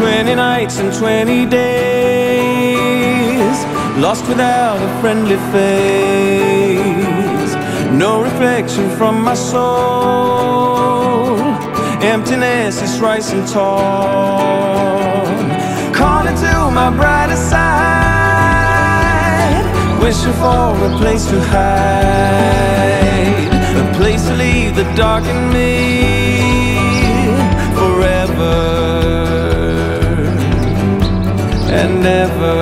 20 nights and 20 days, lost without a friendly face. No reflection from my soul, emptiness is rising tall. Calling to my brighter side, wishing for a place to hide, a place to leave the dark in me forever and never.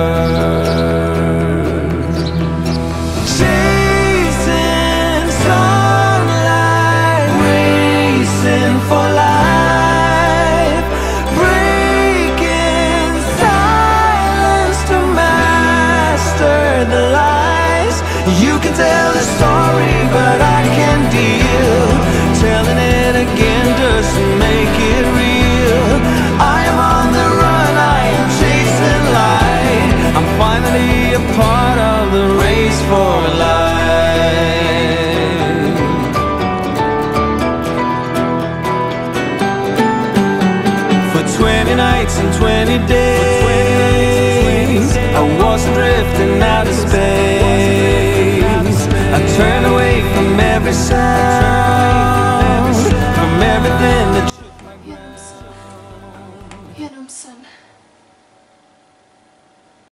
Chasing sunlight, racing for life, breaking silence to master the lies. You can tell the story, but I can't deal telling it again just to make it real. I am on the run, I am chasing light. I'm finally a part of the race for life. For 20 nights and 20 days, I was drifting out of space.